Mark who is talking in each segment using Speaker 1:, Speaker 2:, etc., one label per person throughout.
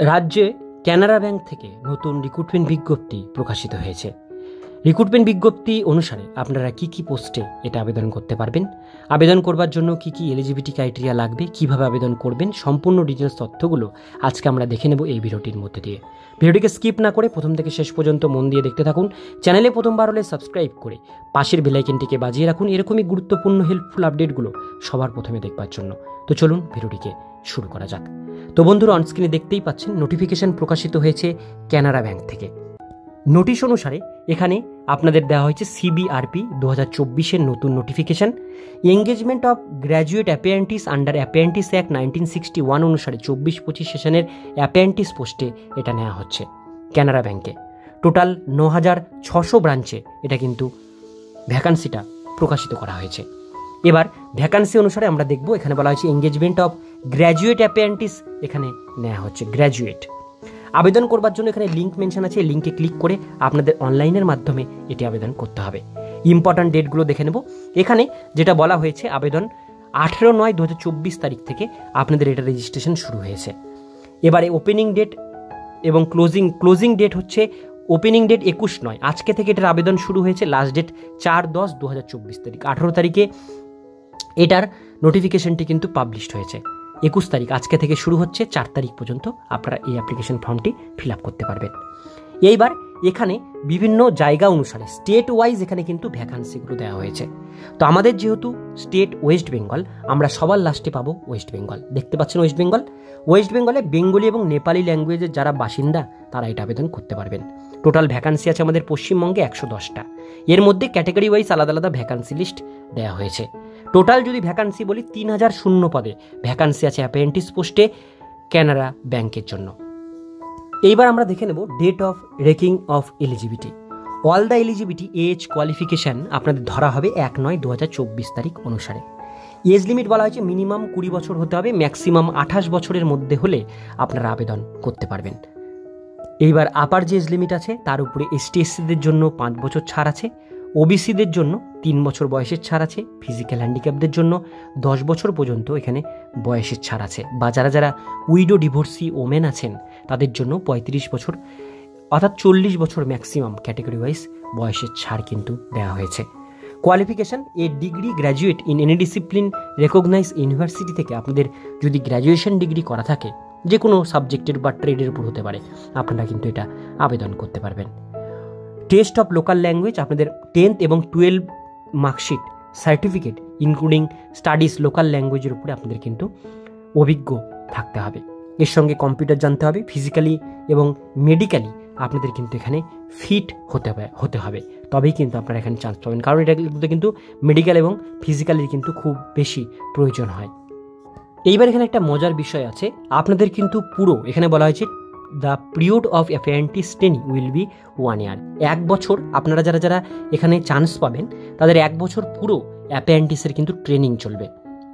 Speaker 1: রাজ্যে ক্যানারা ব্যাংক থেকে নতুন রিক্রুটমেন্ট বিজ্ঞপ্তি প্রকাশিত হয়েছে। রিক্রুটমেন্ট বিজ্ঞপ্তি অনুসারে আপনারা কি কি পোস্টে এটা আবেদন করতে পারবেন, আবেদন করবার জন্য কি কি এলিজিবিলিটি ক্রাইটেরিয়া লাগবে, কিভাবে আবেদন করবেন, সম্পূর্ণ ডিটেলস তথ্যগুলো আজকে আমরা দেখে নেব এই ভিডিওটির মধ্যে দিয়ে। ভিডিওটিকে স্কিপ না করে প্রথম থেকে শেষ পর্যন্ত মন দিয়ে দেখতে থাকুন। চ্যানেলে প্রথমবার হলে সাবস্ক্রাইব করে পাশের বেল আইকনটিকে বাজিয়ে রাখুন এরকমই গুরুত্বপূর্ণ হেল্পফুল আপডেটগুলো সবার প্রথমে দেখবার জন্য। তো চলুন ভিডিওটিকে শুরু করা যাক। তো বন্ধুরা, অনস্ক্রিনে দেখতেই পাচ্ছেন নোটিফিকেশন প্রকাশিত হয়েছে ক্যানারা ব্যাংক থেকে। নোটিশ অনুসারে এখানে আপনাদের দেওয়া হয়েছে সিবিআরপি 2024-এর নতুন notification. Engagement of graduate apprentice under apprentice act 1961 অনুসারে 24-25 সেশনের অ্যাপ্রেন্টিস পোস্টে এটা নেওয়া হচ্ছে ক্যানারা ব্যাংকে। টোটাল 9600 ব্রাঞ্চে এটা কিন্তু ভ্যাকান্সিটা প্রকাশিত করা হয়েছে। এবার ভ্যাকান্সি অনুসারে আমরা দেখব, এখানে বলা হয়েছে এঙ্গেজমেন্ট অফ গ্র্যাজুয়েট অ্যাপ্রেন্টিস এখানে নেওয়া হচ্ছে গ্র্যাজুয়েট। আবেদন করবার জন্য এখানে লিঙ্ক মেনশন আছে, লিঙ্কে ক্লিক করে আপনাদের অনলাইনের মাধ্যমে এটি আবেদন করতে হবে। ইম্পর্ট্যান্ট ডেটগুলো দেখে নেব। এখানে যেটা বলা হয়েছে আবেদন 18/9/2024 তারিখ থেকে আপনাদের এটা রেজিস্ট্রেশন শুরু হয়েছে। এবারে ওপেনিং ডেট এবং ক্লোজিং ডেট হচ্ছে ওপেনিং ডেট 21/9, আজকে থেকে এটার আবেদন শুরু হয়েছে। লাস্ট ডেট 4/10/2024 তারিখ। 18 তারিখে এটার নোটিফিকেশনটি কিন্তু পাবলিশড হয়েছে। 21 তারিখ আজকে থেকে শুরু হচ্ছে, 4 তারিখ পর্যন্ত আপনারা এই অ্যাপ্লিকেশন ফর্মটি ফিল আপ করতে পারবেন। এইবার এখানে বিভিন্ন জায়গা অনুসারে স্টেট ওয়াইজ এখানে কিন্তু ভ্যাকান্সিগুলো দেওয়া হয়েছে। তো আমাদের যেহেতু স্টেট ওয়েস্ট বেঙ্গল, আমরা সবার লাস্টে পাবো ওয়েস্ট বেঙ্গল। দেখতে পাচ্ছেন ওয়েস্ট বেঙ্গলে বেঙ্গলি এবং নেপালি ল্যাঙ্গুয়েজের যারা বাসিন্দা তারা এটা আবেদন করতে পারবেন। টোটাল ভ্যাকান্সি আছে আমাদের পশ্চিমবঙ্গে 110টা। এর মধ্যে ক্যাটাগরি ওয়াইজ আলাদা আলাদা ভ্যাকান্সি লিস্ট দেওয়া হয়েছে। টোটাল যদি ভ্যাকান্সি বলি 3000 শূন্য পদে ভ্যাকান্সি আছে অ্যাপ্রেন্টিস পোস্টে ক্যানারা ব্যাংকের জন্য। এইবার আমরা দেখে নেব date of reckoning of eligibility. All the eligibility age qualification আপনাদের ধরা হবে 1/9/2024 তারিখ অনুসারে। এজ লিমিট বলা হয়েছে মিনিমাম 20 বছর হতে হবে, ম্যাক্সিমাম 28 বছরের মধ্যে হলে আপনারা আবেদন করতে পারবেন। এইবার আপার যে এজ লিমিট আছে তার উপরে ST/SCদের জন্য 5 বছর ছাড় আছে, ওবিসিদের জন্য 3 বছর বয়সের ছাড় আছে, ফিজিক্যাল হ্যান্ডিক্যাপদের জন্য 10 বছর পর্যন্ত এখানে বয়সের ছাড় আছে, বা যারা উইডো ডিভোর্সি ওমেন আছেন তাদের জন্য 35 বছর অর্থাৎ 40 বছর ম্যাক্সিমাম ক্যাটেগরি ওয়াইজ বয়সের ছাড় কিন্তু দেওয়া হয়েছে। Qualification a degree graduate in any discipline recognise university থেকে আপনাদের যদি গ্র্যাজুয়েশন ডিগ্রি করা থাকে যে কোনো সাবজেক্টের বা ট্রেডের উপর হতে পারে, আপনারা কিন্তু এটা আবেদন করতে পারবেন। টেস্ট অফ লোকাল ল্যাঙ্গুয়েজ আপনাদের 10th এবং 12 marksheet certificate including studies local ল্যাঙ্গুয়েজের উপরে আপনাদের কিন্তু অভিজ্ঞ থাকতে হবে। এর সঙ্গে কম্পিউটার জানতে হবে। ফিজিক্যালি এবং মেডিক্যালি আপনাদের কিন্তু এখানে ফিট হতে হবে, তবেই কিন্তু আপনারা এখানে চান্স পাবেন, কারণ এটা কিন্তু মেডিকেল এবং ফিজিক্যালির কিন্তু খুব বেশি প্রয়োজন হয়। এইবার এখানে একটা মজার বিষয় আছে, আপনাদের কিন্তু পুরো এখানে বলা হয়েছে the period of apprentice training will be 1 ইয়ার। 1 বছর আপনারা যারা এখানে চান্স পাবেন তাদের 1 বছর পুরো অ্যাপ্রেন্টিসের কিন্তু ট্রেনিং চলবে।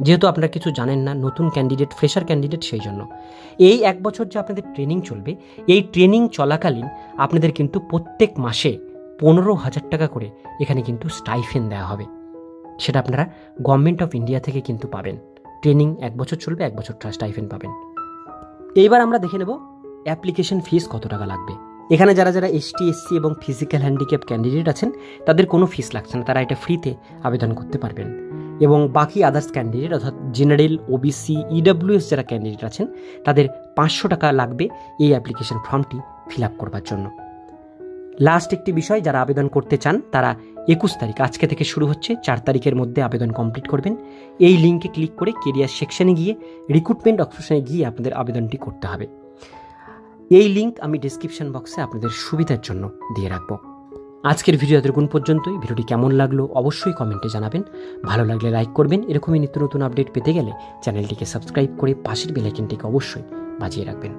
Speaker 1: যেহেতু আপনারা কিছু জানেন না, নতুন ক্যান্ডিডেট, ফ্রেশার ক্যান্ডিডেট, সেই জন্য এই 1 বছর যে আপনাদের ট্রেনিং চলবে, এই ট্রেনিং চলাকালীন আপনাদের কিন্তু প্রত্যেক মাসে 15,000 টাকা করে এখানে কিন্তু স্টাইফেন দেওয়া হবে। সেটা আপনারা গভর্নমেন্ট অফ ইন্ডিয়া থেকে কিন্তু পাবেন। ট্রেনিং 1 বছর চলবে, 1 বছর স্টাইফেন পাবেন। এইবার আমরা দেখে নেব অ্যাপ্লিকেশন ফিস কত টাকা লাগবে। এখানে যারা ST/SC এবং ফিজিক্যাল হ্যান্ডিক্যাপ ক্যান্ডিডেট আছেন তাদের কোনো ফিস লাগছে না, তারা এটা ফ্রিতে আবেদন করতে পারবেন। এবং বাকি আদার্স ক্যান্ডিডেট অর্থাৎ জেনারেল, OBC, EWS যারা ক্যান্ডিডেট আছেন তাদের 500 টাকা লাগবে এই অ্যাপ্লিকেশন ফর্মটি ফিল আপ করবার জন্য। লাস্ট একটি বিষয়, যারা আবেদন করতে চান তারা 21 তারিখ আজকে থেকে শুরু হচ্ছে, 4 তারিখের মধ্যে আবেদন কমপ্লিট করবেন। এই লিঙ্কে ক্লিক করে কেরিয়ার সেকশনে গিয়ে রিক্রুটমেন্ট অপশনে গিয়ে আপনাদের আবেদনটি করতে হবে। এই লিঙ্ক আমি ডেসক্রিপশন বক্সে আপনাদের সুবিধার জন্য দিয়ে রাখবো। আজকের ভিডিও এতক্ষণ পর্যন্তই। ভিডিওটি কেমন লাগলো অবশ্যই কমেন্টে জানাবেন। ভালো লাগলে লাইক করবেন। এরকমই নিত্য নতুন আপডেট পেতে গেলে চ্যানেলটিকে সাবস্ক্রাইব করে পাশের বেল আইকনটিকে অবশ্যই বাজিয়ে রাখবেন।